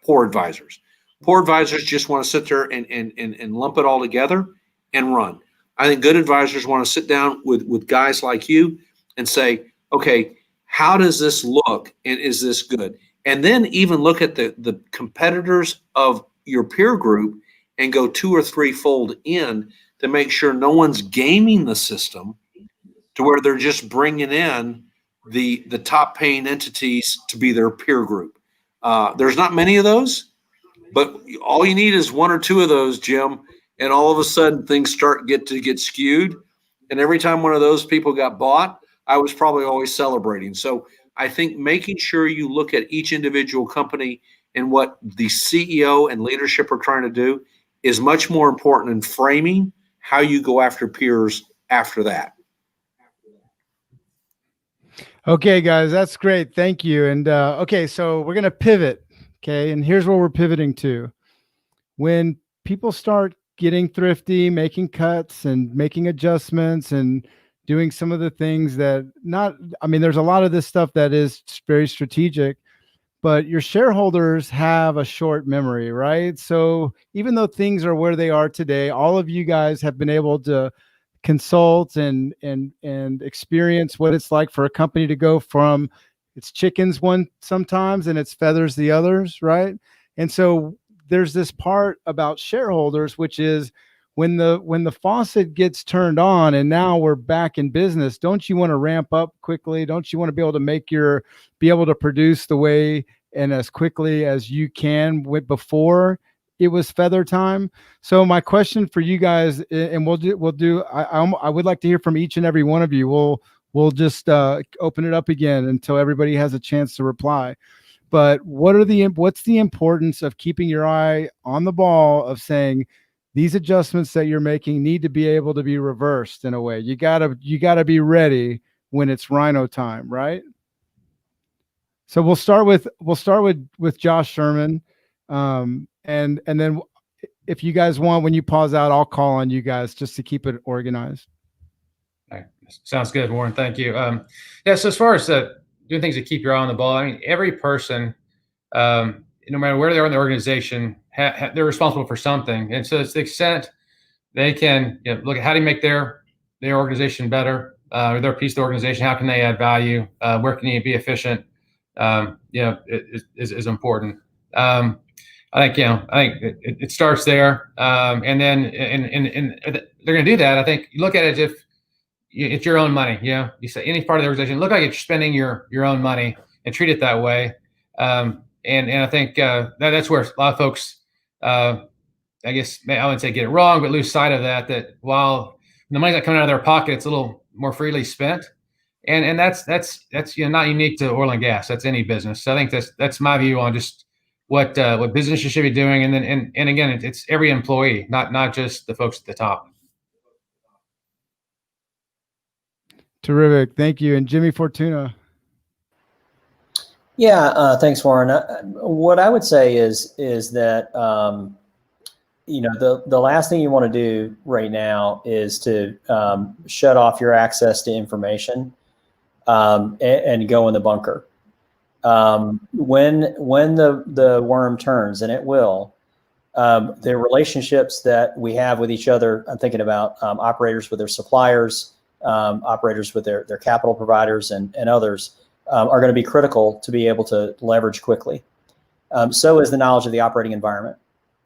poor advisors. Poor advisors just want to sit there and lump it all together and run. I think good advisors want to sit down with guys like you and say, okay, how does this look, and is this good? And then even look at the competitors of your peer group and go 2 or 3 fold in to make sure no one's gaming the system to where they're just bringing in the top paying entities to be their peer group. There's not many of those, but all you need is 1 or 2 of those, Jim, and all of a sudden things start to get skewed. And every time one of those people got bought, I was probably always celebrating. So I think making sure you look at each individual company and what the CEO and leadership are trying to do is much more important in framing how you go after peers after that. Okay, guys, that's great. Thank you. And okay, so we're going to pivot. Okay, and here's where we're pivoting to. When people start getting thrifty, making cuts and making adjustments and doing some of the things that there's a lot of this stuff that is very strategic, but your shareholders have a short memory, right? So even though things are where they are today, all of you guys have been able to consult and experience what it's like for a company to go from it's chickens one sometimes and it's feathers the others, right? And so there's this part about shareholders, which is when the faucet gets turned on and now we're back in business, don't you want to ramp up quickly? Don't you want to be able to be able to produce the way and as quickly as you can before it was feather time? So my question for you guys, and I would like to hear from each and every one of you. We'll just open it up again until everybody has a chance to reply. But what's the importance of keeping your eye on the ball of saying these adjustments that you're making need to be able to be reversed in a way? You gotta be ready when it's rhino time, right? So we'll start with Josh Sherman, and then if you guys want, when you pause out, I'll call on you guys just to keep it organized. Right. Sounds good, Warren. Thank you. Yeah. So as far as doing things to keep your eye on the ball, I mean, every person, no matter where they are in the organization, they're responsible for something. And so, to the extent they can look at how do you make their organization better, or their piece of the organization, how can they add value, where can you be efficient, is important. I think it starts there, and then and they're going to do that. I think you look at it as if it's your own money. You say any part of the organization, look like you're spending your own money and treat it that way. And I think that's where a lot of folks, I guess I wouldn't say get it wrong, but lose sight of that while the money's not coming out of their pocket, it's a little more freely spent. And that's not unique to oil and gas. That's any business. So I think that's my view on just what businesses should be doing. And then and again, it's every employee, not just the folks at the top. Terrific. Thank you. And Jimmy Fortuna. Yeah, thanks, Warren. What I would say is that the last thing you want to do right now is to shut off your access to information and go in the bunker. When the worm turns, and it will, the relationships that we have with each other, I'm thinking about operators with their suppliers, operators with their capital providers and others, are going to be critical to be able to leverage quickly. So is the knowledge of the operating environment.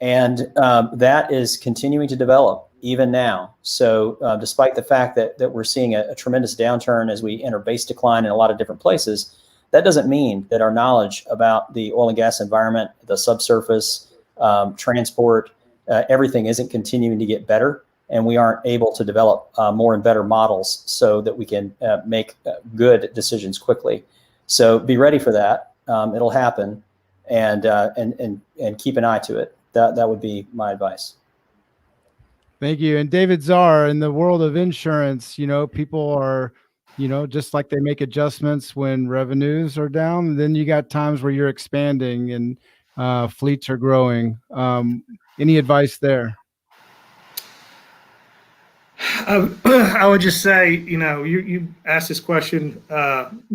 And that is continuing to develop even now. So despite the fact that we're seeing a tremendous downturn as we enter base decline in a lot of different places, that doesn't mean that our knowledge about the oil and gas environment, the subsurface, transport, everything isn't continuing to get better. And we aren't able to develop more and better models so that we can make good decisions quickly. So be ready for that. It'll happen, and keep an eye to it. That would be my advice. Thank you. And David Czar, in the world of insurance, people are, just like they make adjustments when revenues are down, then you got times where you're expanding and fleets are growing. Any advice there? I would just say, you asked this question,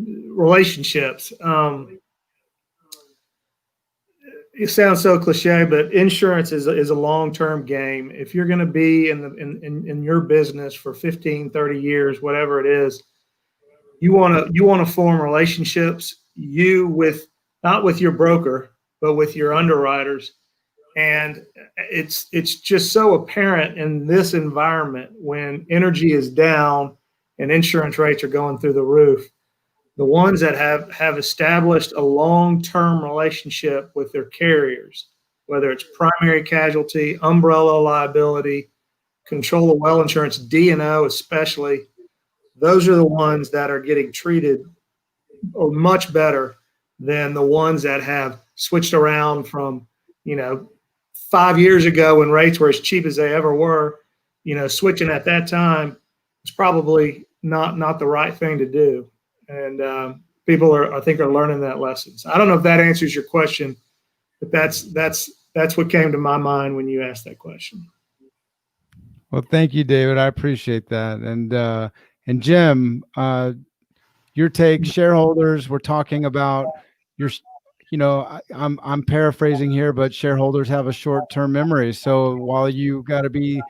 relationships. It sounds so cliche, but insurance is a long-term game. If you're going to be in your business for 15, 30 years, whatever it is, you want to form relationships, not with your broker, but with your underwriters. And it's just so apparent in this environment when energy is down and insurance rates are going through the roof. The ones that have established a long-term relationship with their carriers, whether it's primary casualty, umbrella liability, control of well insurance, D&O especially, those are the ones that are getting treated much better than the ones that have switched around from, 5 years ago when rates were as cheap as they ever were. Switching at that time is probably not the right thing to do. And people I think are learning that lesson. So I don't know if that answers your question, but that's what came to my mind when you asked that question. Well, thank you, David. I appreciate that. And Jim, your take, shareholders, we're talking about I'm paraphrasing here, but shareholders have a short-term memory. So while you got to be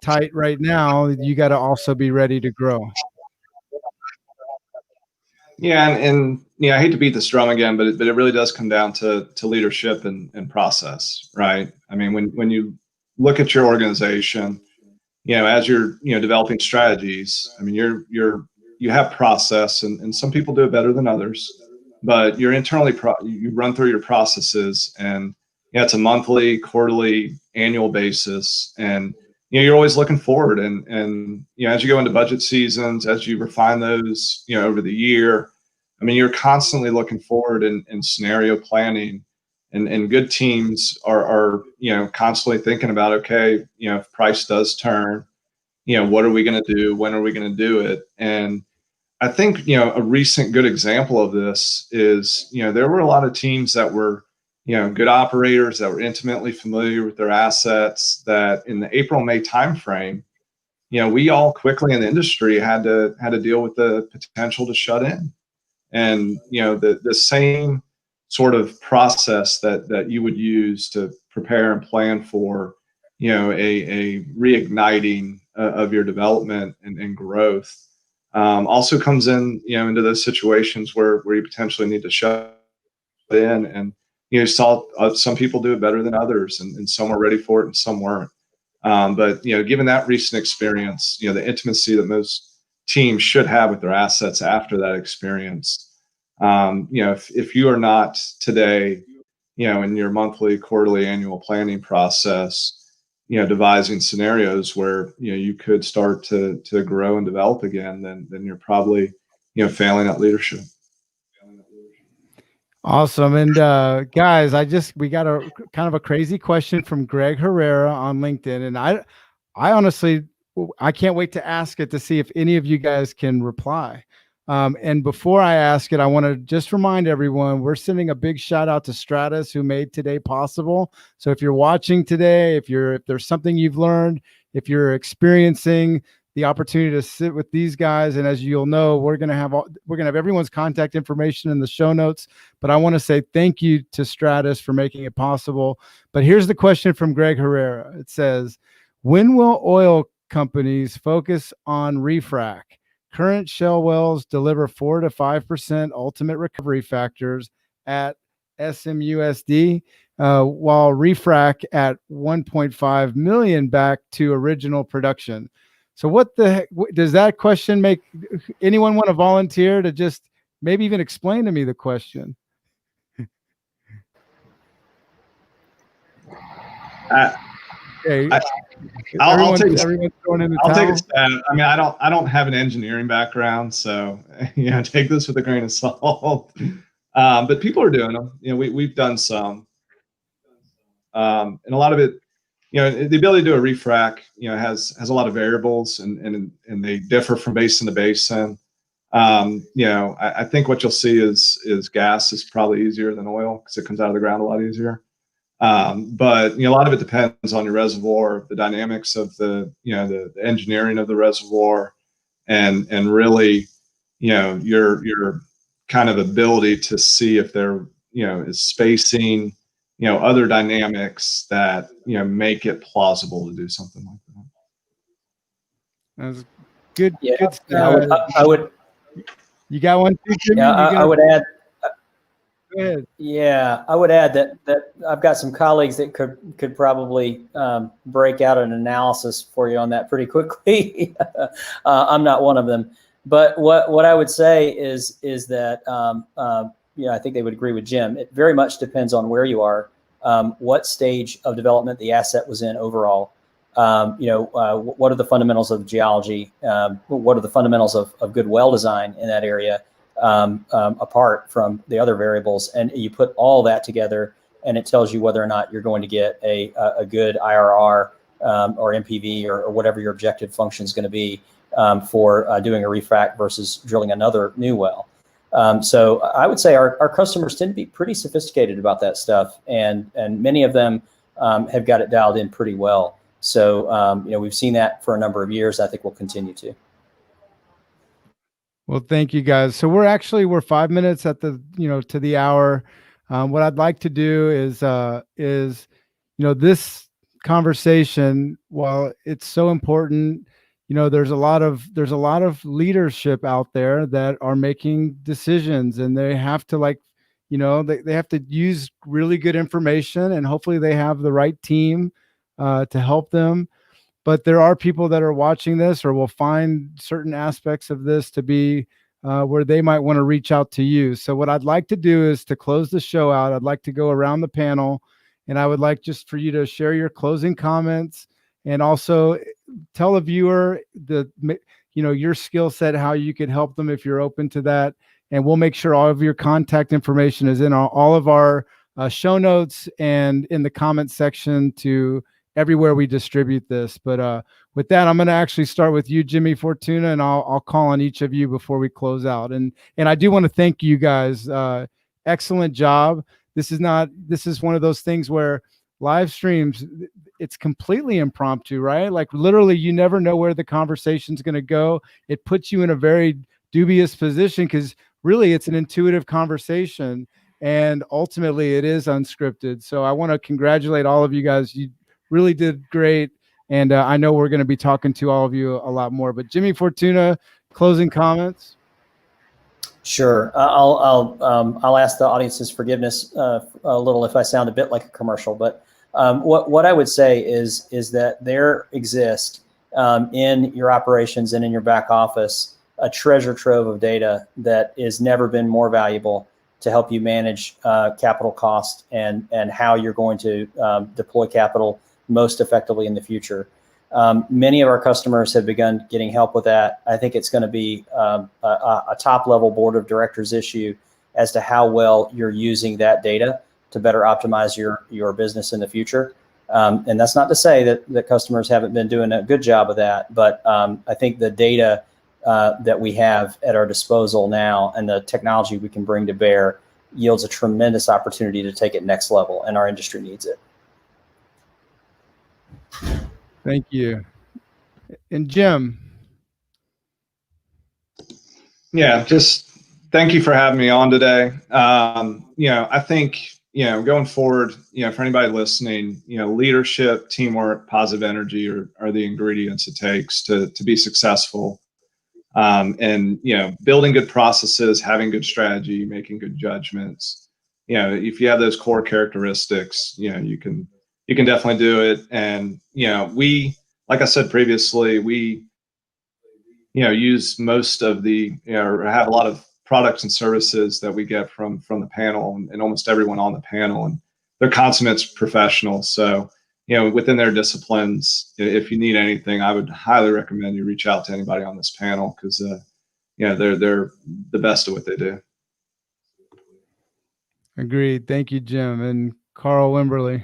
tight right now, you got to also be ready to grow. Yeah, and I hate to beat this drum again, but it really does come down to leadership and process, right? I mean, when you look at your organization, as you're developing strategies, I mean, you have process, and some people do it better than others, but you're internally you run through your processes, and it's a monthly, quarterly, annual basis, and you're always looking forward, and as you go into budget seasons, as you refine those over the year, I mean, you're constantly looking forward and scenario planning, and good teams are constantly thinking about, okay, if price does turn, what are we going to do? When are we going to do it? And I think, a recent good example of this is, there were a lot of teams that were, good operators that were intimately familiar with their assets, that in the April, May timeframe, we all quickly in the industry had to deal with the potential to shut in. And, the same sort of process that you would use to prepare and plan for, a reigniting of your development and growth, also comes in, into those situations where you potentially need to shut in. And saw some people do it better than others, and some were ready for it and some weren't. But given that recent experience, the intimacy that most teams should have with their assets after that experience, if you are not today, in your monthly, quarterly, annual planning process, devising scenarios where you could start to grow and develop again, then you're probably failing at leadership. Awesome. And guys, we got a kind of a crazy question from Greg Herrera on LinkedIn, and I honestly, I can't wait to ask it to see if any of you guys can reply. And before I ask it, I want to just remind everyone, we're sending a big shout out to Stratus, who made today possible. So if you're watching today, if there's something you've learned, if you're experiencing the opportunity to sit with these guys, and as you'll know, we're gonna have everyone's contact information in the show notes. But I want to say thank you to Stratus for making it possible. But here's the question from Greg Herrera. It says, when will oil companies focus on refrac? Current shale wells deliver 4 to 5% ultimate recovery factors at SMUSD, while refrac at 1.5 million back to original production. So what the heck does that question make? Anyone want to volunteer to just maybe even explain to me the question? Okay. I'll take everyone's throwing in the I'll towel. take a stab. I mean, I don't have an engineering background, so take this with a grain of salt. But people are doing them. We've done some, and a lot of it, the ability to do a refrac, has a lot of variables, and they differ from basin to basin. I think what you'll see is gas is probably easier than oil because it comes out of the ground a lot easier. But a lot of it depends on your reservoir, the dynamics of the engineering of the reservoir, and really your kind of ability to see if there is spacing, other dynamics that make it plausible to do something like that. That's good. Yeah, Good I would. You got one too, Jimmy? Yeah, I would add. Go ahead. Yeah, I would add that I've got some colleagues that could probably break out an analysis for you on that pretty quickly. I'm not one of them, but what I would say is that I think they would agree with Jim. It very much depends on where you are, what stage of development the asset was in overall. What are the fundamentals of geology? What are the fundamentals of good well design in that area? Apart from the other variables, and you put all that together, and it tells you whether or not you're going to get a good IRR or NPV or whatever your objective function is going to be for doing a refrac versus drilling another new well. So I would say our customers tend to be pretty sophisticated about that stuff, and many of them have got it dialed in pretty well. So we've seen that for a number of years. I think we'll continue to. Well, thank you guys. So we're 5 minutes at the, to the hour. What I'd like to do is this conversation, while it's so important, there's a lot of leadership out there that are making decisions, and they have to they have to use really good information, and hopefully they have the right team to help them. But there are people that are watching this or will find certain aspects of this to be where they might want to reach out to you. So what I'd like to do is to close the show out. I'd like to go around the panel, and I would like just for you to share your closing comments, and also tell a viewer your skill set, how you could help them if you're open to that. And we'll make sure all of your contact information is in all of our show notes and in the comment section to everywhere we distribute this. But with that, I'm going to actually start with you, Jimmy Fortuna, and I'll call on each of you before we close out. And I do want to thank you guys. Excellent job. This is one of those things where live streams, it's completely impromptu, right? Like literally, you never know where the conversation's going to go. It puts you in a very dubious position because really it's an intuitive conversation, and ultimately it is unscripted. So I want to congratulate all of you guys. You really did great. And I know we're going to be talking to all of you a lot more, but Jimmy Fortuna, closing comments. Sure. I'll ask the audience's forgiveness a little if I sound a bit like a commercial, but what I would say is that there exists in your operations and in your back office a treasure trove of data that has never been more valuable to help you manage capital cost and how you're going to deploy capital most effectively in the future. Many of our customers have begun getting help with that. I think it's going to be a top level board of directors issue as to how well you're using that data to better optimize your business in the future. And that's not to say that customers haven't been doing a good job of that, but I think the data that we have at our disposal now and the technology we can bring to bear yields a tremendous opportunity to take it next level, and our industry needs it. Thank you. And Jim. Yeah, just thank you for having me on today. I think, going forward, for anybody listening, leadership, teamwork, positive energy are the ingredients it takes to be successful. And building good processes, having good strategy, making good judgments. If you have those core characteristics, you can definitely do it. And we, like I said previously, we use most of have a lot of products and services that we get from the panel, and almost everyone on the panel, and they're consummate professionals. So within their disciplines, if you need anything, I would highly recommend you reach out to anybody on this panel, because they're the best at what they do. Agreed. Thank you, Jim. And Carl Wimberly.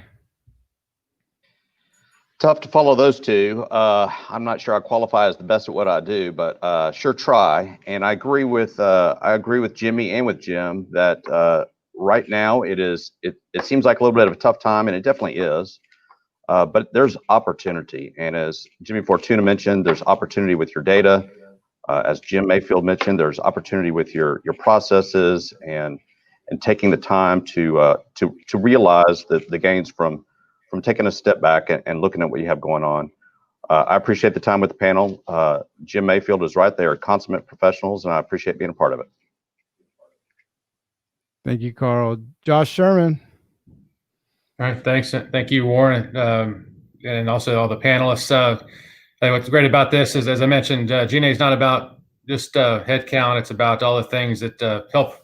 Tough to follow those two. I'm not sure I qualify as the best at what I do, but sure try. And I agree with Jimmy and with Jim that right now it seems like a little bit of a tough time, and it definitely is. But there's opportunity, and as Jimmy Fortuna mentioned, there's opportunity with your data. As Jim Mayfield mentioned, there's opportunity with your processes and taking the time to realize the gains from taking a step back and looking at what you have going on. I appreciate the time with the panel. Jim Mayfield is right. They are consummate professionals, and I appreciate being a part of it. Thank you, Carl. Josh Sherman. All right, thanks. Thank you, Warren, and also all the panelists. What's great about this is, as I mentioned, G&A is not about just headcount. It's about all the things that help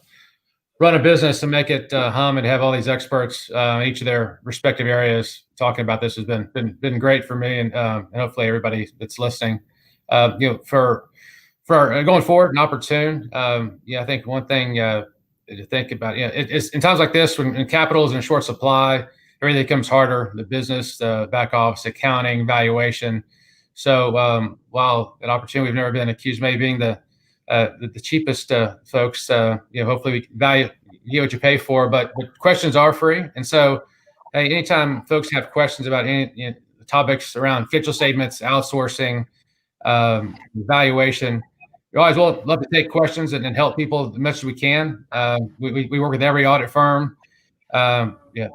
run a business and make it hum, and have all these experts in each of their respective areas talking about this has been great for me, and hopefully everybody that's listening. For going forward and opportune. I think one thing to think about, it's in times like this when capital is in short supply, everything becomes harder. The business, the back office, accounting, valuation. So while an opportunity, we've never been accused of maybe being the cheapest folks. Hopefully we value you get what you pay for, but questions are free. And so, anytime folks have questions about any topics around financial statements, outsourcing, valuation, we always love to take questions and help people as much as we can. We work with every audit firm, Yeah,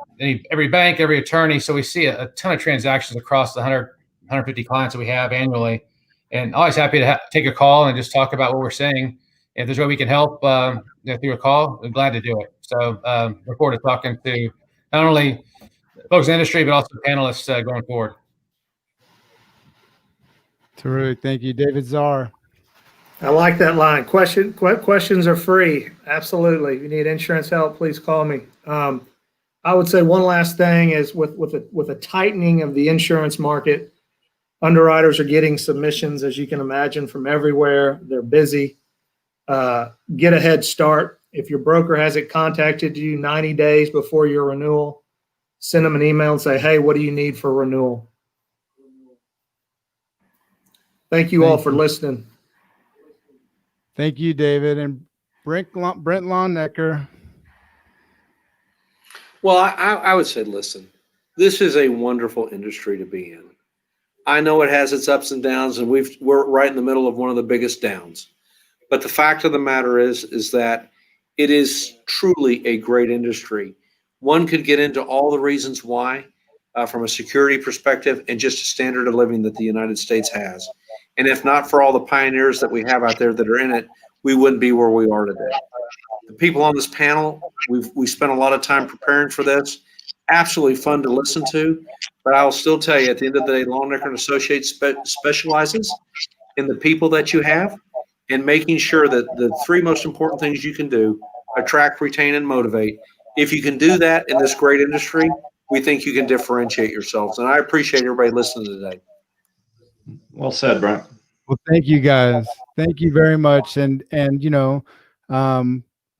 every bank, every attorney. So we see a ton of transactions across the 150 clients that we have annually, and always happy to take a call and just talk about what we're seeing. If there's a way we can help through a call, we're glad to do it. So look forward to talking to not only folks in the industry, but also panelists going forward. Terrific. Thank you, David Czar. I like that line. Questions are free. Absolutely. If you need insurance help, please call me. I would say one last thing is with a tightening of the insurance market, underwriters are getting submissions, as you can imagine, from everywhere. They're busy. Get a head start. If your broker hasn't contacted you 90 days before your renewal, send them an email and say, hey, what do you need for renewal? Thank you all for listening. Thank you, David. And Brent Longnecker. Well, I would say, listen, this is a wonderful industry to be in. I know it has its ups and downs, and we're right in the middle of one of the biggest downs. But the fact of the matter is that it is truly a great industry. One could get into all the reasons why, from a security perspective and just a standard of living that the United States has. And if not for all the pioneers that we have out there that are in it, we wouldn't be where we are today. The people on this panel, we spent a lot of time preparing for this. Absolutely fun to listen to. But I will still tell you, at the end of the day, Longnecker & Associates specializes in the people that you have and making sure that the three most important things you can do: attract, retain, and motivate. If you can do that in this great industry, we think you can differentiate yourselves. And I appreciate everybody listening today. Well said, Brent. Well, thank you guys. Thank you very much. And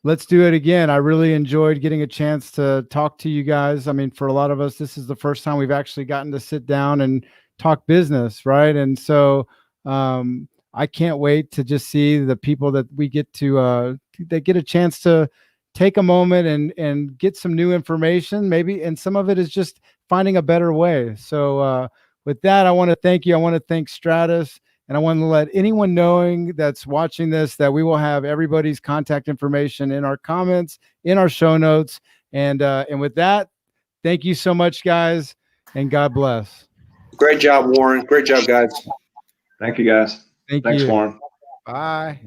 let's do it again. I really enjoyed getting a chance to talk to you guys. I mean, for a lot of us, this is the first time we've actually gotten to sit down and talk business, right? And so I can't wait to just see the people that we get to that get a chance to take a moment and get some new information, maybe, and some of it is just finding a better way. So with that, I want to thank you. I want to thank Stratus, and I want to let anyone knowing that's watching this that we will have everybody's contact information in our comments, in our show notes. And with that, thank you so much, guys, and God bless. Great job, Warren. Great job, guys. Thank you, guys. Thanks, Warren. Bye.